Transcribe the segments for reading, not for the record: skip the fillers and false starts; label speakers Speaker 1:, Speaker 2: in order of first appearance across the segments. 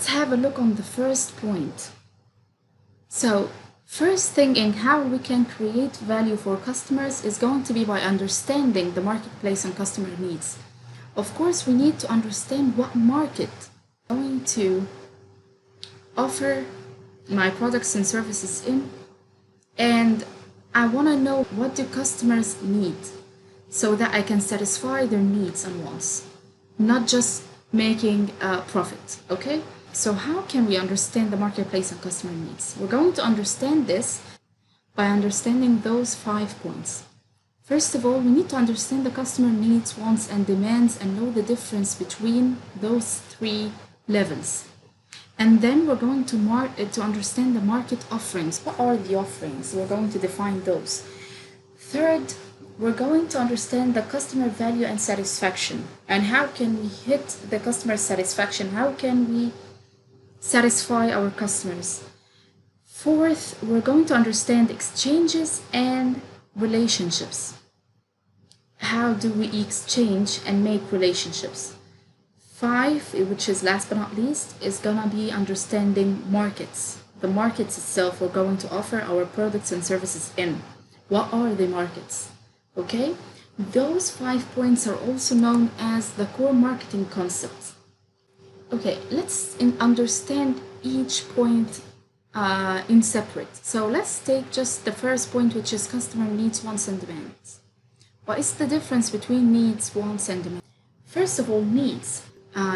Speaker 1: let's have a look on the first point. So first thing in how we can create value for customers is going to be by understanding the marketplace and customer needs. Of course, we need to understand what market I'm going to offer my products and services in, and I want to know what do customers need so that I can satisfy their needs and wants, not just making a profit, okay? So how can we understand the marketplace and customer needs? We're going to understand this by understanding those 5 points. First of all, we need to understand the customer needs, wants, and demands and know the difference between those 3 levels. And then we're going to understand the market offerings. What are the offerings? We're going to define those. Third, we're going to understand the customer value and satisfaction. And how can we hit the customer satisfaction? How can we satisfy our customers? Fourth, we're going to understand exchanges and relationships. How do we exchange and make relationships? 5, which is last but not least, is gonna be understanding markets. The markets itself we're going to offer our products and services in. What are the markets? Okay? Those 5 points are also known as the core marketing concepts. Okay, let's understand each point in separate. So let's take just the first point, which is customer needs, wants, and demands. What is the difference between needs, wants, and demands? First of all, needs.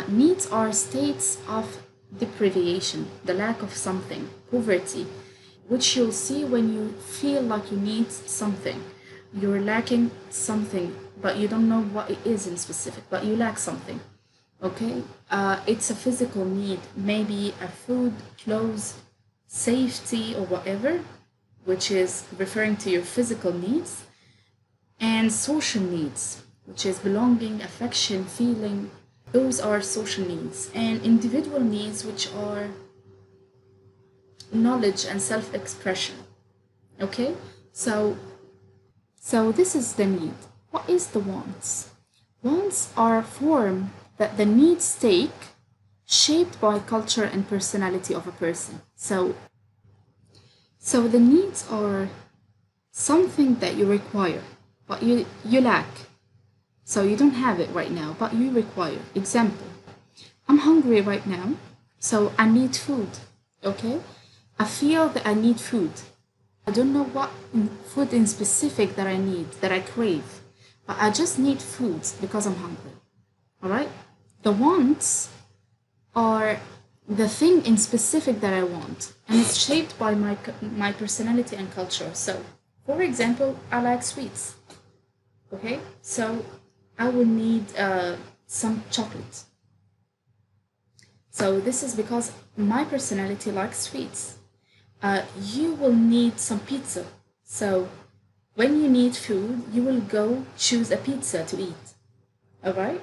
Speaker 1: Needs are states of deprivation, the lack of something, poverty, which you'll see when you feel like you need something. You're lacking something, but you don't know what it is in specific, but you lack something. Okay? It's a physical need, maybe a food, clothes, safety, or whatever, which is referring to your physical needs, and social needs, which is belonging, affection, feeling. Those are social needs. And individual needs, which are knowledge and self-expression. Okay? So this is the need. What is the wants? Wants are a form that the needs take, shaped by culture and personality of a person. So the needs are something that you require, but you lack. So you don't have it right now, but you require. Example, I'm hungry right now, so I need food, okay? I feel that I need food. I don't know what food in specific that I need, that I crave, but I just need food because I'm hungry, all right? The wants are the thing in specific that I want, and it's shaped by my personality and culture. So, for example, I like sweets, okay? So I will need some chocolate. So this is because my personality likes sweets. You will need some pizza. So when you need food, you will go choose a pizza to eat. Alright?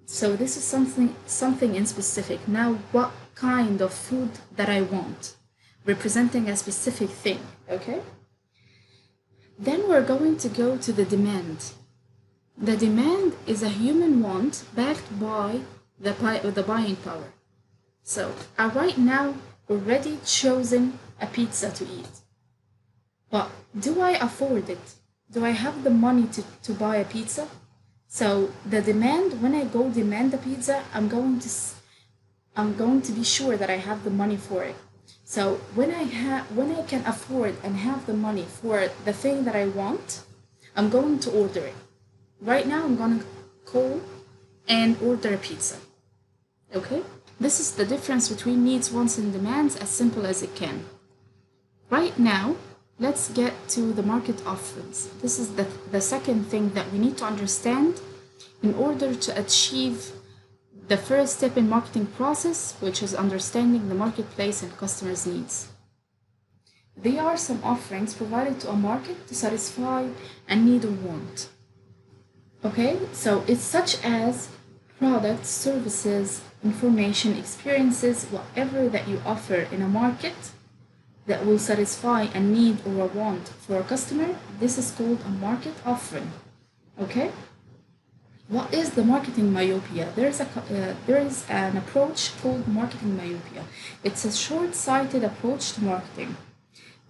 Speaker 1: So this is something in specific. Now what kind of food that I want, representing a specific thing, okay? Then we're going to go to the demand. The demand is a human want backed by the buying power. So I right now already chosen a pizza to eat. But do I afford it? Do I have the money to buy a pizza? So the demand, when I go demand a pizza, I'm going to be sure that I have the money for it. So when I can afford and have the money for the thing that I want, I'm going to order it. Right now, I'm gonna call and order a pizza. Okay? This is the difference between needs, wants, and demands, as simple as it can. Right now, let's get to the market offerings. This is the second thing that we need to understand in order to achieve the first step in marketing process, which is understanding the marketplace and customers' needs. There are some offerings provided to a market to satisfy a need or want. Okay, so it's such as products, services, information, experiences, whatever that you offer in a market that will satisfy a need or a want for a customer. This is called a market offering. Okay, What is the marketing myopia? There is an approach called marketing myopia. It's a short-sighted approach to marketing.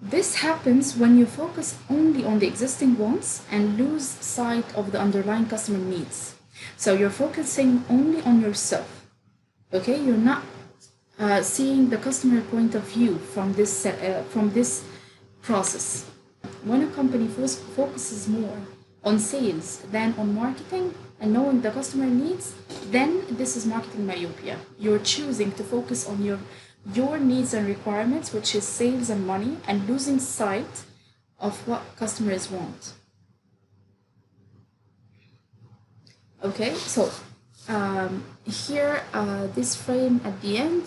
Speaker 1: This happens when you focus only on the existing wants and lose sight of the underlying customer needs. So you're focusing only on yourself. Okay, you're not seeing the customer point of view from this process. When a company focuses more on sales than on marketing and knowing the customer needs, then this is marketing myopia. You're choosing to focus on your needs and requirements, which is sales and money, and losing sight of what customers want. Okay, so here this frame at the end,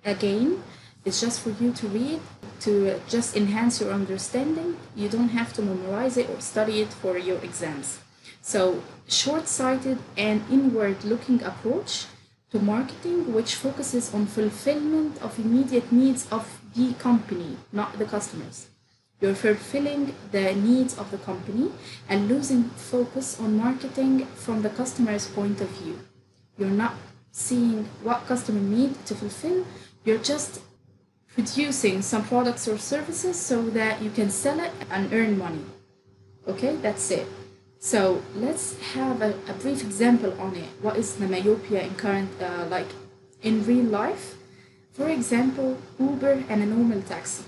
Speaker 1: again, it's just for you to read, to just enhance your understanding. You don't have to memorize it or study it for your exams. So short-sighted and inward-looking approach to marketing, which focuses on fulfillment of immediate needs of the company, not the customers. You're fulfilling the needs of the company and losing focus on marketing from the customer's point of view. You're not seeing what customer need to fulfill. You're just producing some products or services so that you can sell it and earn money. Okay, that's it. So let's have a brief example on it. What is the myopia in current, like in real life? For example, Uber and a normal taxi.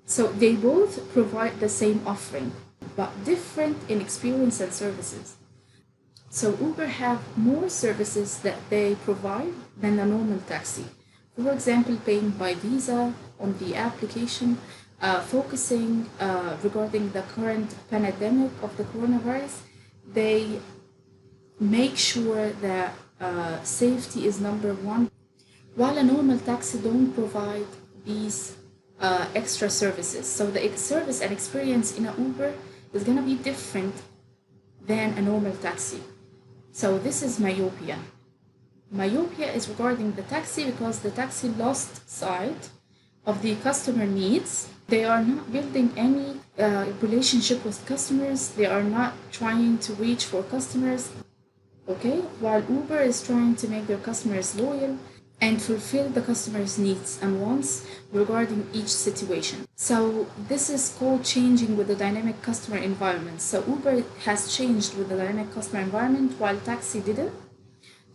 Speaker 1: So they both provide the same offering, but different in experience and services. So Uber have more services that they provide than a normal taxi. For example, paying by Visa on the application, focusing regarding the current pandemic of the coronavirus, they make sure that safety is number one, while a normal taxi don't provide these extra services. So the service and experience in an Uber is going to be different than a normal taxi. So this is myopia. Myopia is regarding the taxi because the taxi lost sight of the customer needs. They are not building any relationship with customers. They are not trying to reach for customers. Okay, while Uber is trying to make their customers loyal and fulfill the customer's needs and wants regarding each situation. So this is called changing with the dynamic customer environment. So Uber has changed with the dynamic customer environment while taxi didn't.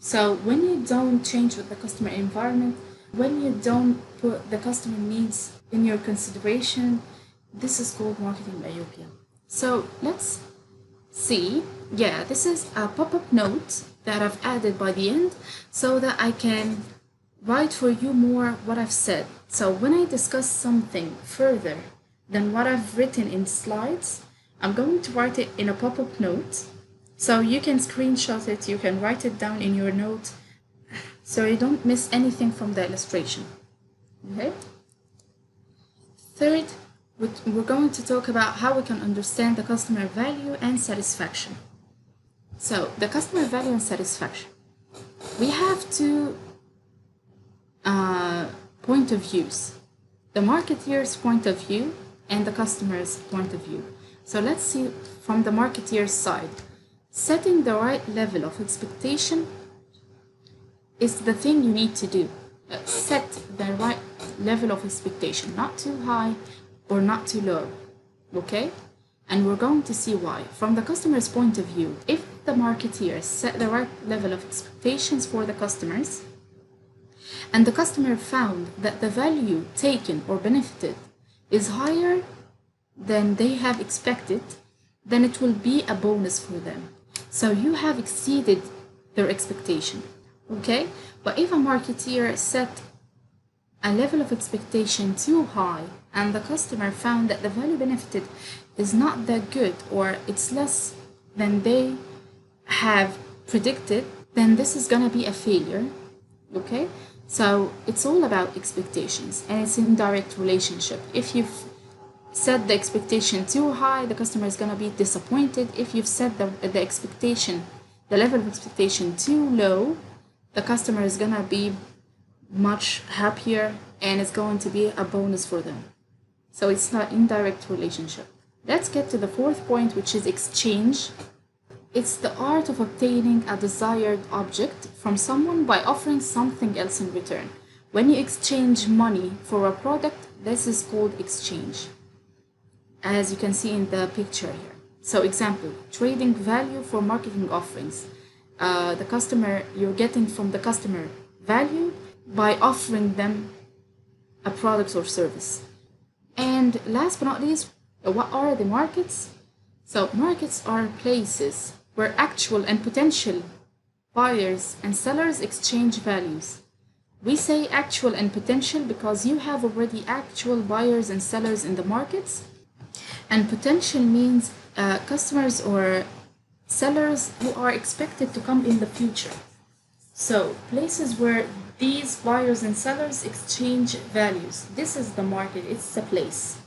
Speaker 1: So when you don't change with the customer environment, when you don't put the customer needs in your consideration, this is called marketing myopia. So let's see. Yeah, this is a pop-up note that I've added by the end so that I can write for you more what I've said. So when I discuss something further than what I've written in slides, I'm going to write it in a pop-up note. So you can screenshot it, you can write it down in your note, so you don't miss anything from the illustration. Okay? Third, we're going to talk about how we can understand the customer value and satisfaction. So the customer value and satisfaction. We have two point of views, the marketeer's point of view and the customer's point of view. So let's see from the marketeer's side. Setting the right level of expectation is the thing you need to do. Set the right level of expectation, not too high or not too low. Okay? And we're going to see why. From the customer's point of view, if the marketeer set the right level of expectations for the customers, and the customer found that the value taken or benefited is higher than they have expected, then it will be a bonus for them. So you have exceeded their expectation, okay? But if a marketeer set a level of expectation too high and the customer found that the value benefited is not that good or it's less than they have predicted, then this is gonna be a failure, okay? So it's all about expectations and it's in direct relationship. If you've set the expectation too high, the customer is going to be disappointed. If you've set the level of expectation too low, the customer is going to be much happier and it's going to be a bonus for them. So it's not indirect relationship. Let's get to the fourth point, which is exchange. It's the art of obtaining a desired object from someone by offering something else in return. When you exchange money for a product, this is called exchange, as you can see in the picture here. So, example, trading value for marketing offerings. You're getting from the customer value by offering them a product or service. And last but not least, what are the markets? So, markets are places where actual and potential buyers and sellers exchange values. We say actual and potential because you have already actual buyers and sellers in the markets, and potential means customers or sellers who are expected to come in the future. So, places where these buyers and sellers exchange values. This is the market, it's a place.